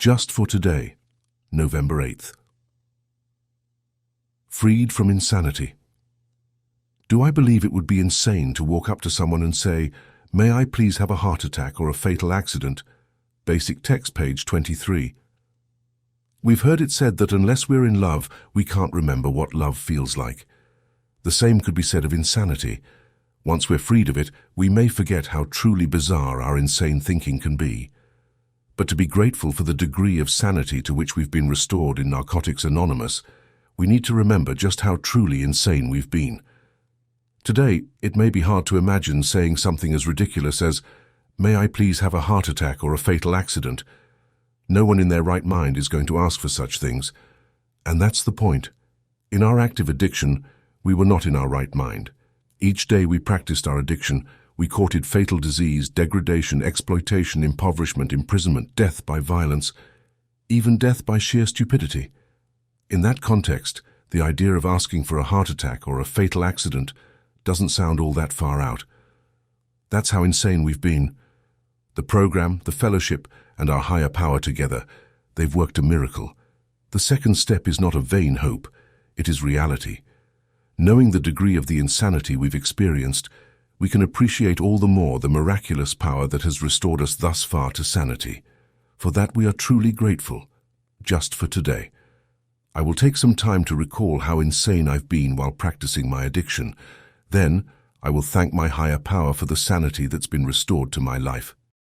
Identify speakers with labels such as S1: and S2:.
S1: Just for today, November 8th. Freed from insanity. Do I believe it would be insane to walk up to someone and say, "May I please have a heart attack or a fatal accident?" Basic text, page 23. We've heard it said that unless we're in love, we can't remember what love feels like. The same could be said of insanity. Once we're freed of it, we may forget how truly bizarre our insane thinking can be. But to be grateful for the degree of sanity to which we've been restored in Narcotics Anonymous, we need to remember just how truly insane we've been. Today, it may be hard to imagine saying something as ridiculous as, "May I please have a heart attack or a fatal accident?" No one in their right mind is going to ask for such things. And that's the point. In our active addiction, we were not in our right mind. Each day we practiced our addiction, we courted fatal disease, degradation, exploitation, impoverishment, imprisonment, death by violence, even death by sheer stupidity. In that context, the idea of asking for a heart attack or a fatal accident doesn't sound all that far out. That's how insane we've been. The program, the fellowship, and our higher power together, they've worked a miracle. The second step is not a vain hope, it is reality. Knowing the degree of the insanity we've experienced, we can appreciate all the more the miraculous power that has restored us thus far to sanity. For that we are truly grateful, just for today. I will take some time to recall how insane I've been while practicing my addiction. Then, I will thank my higher power for the sanity that's been restored to my life.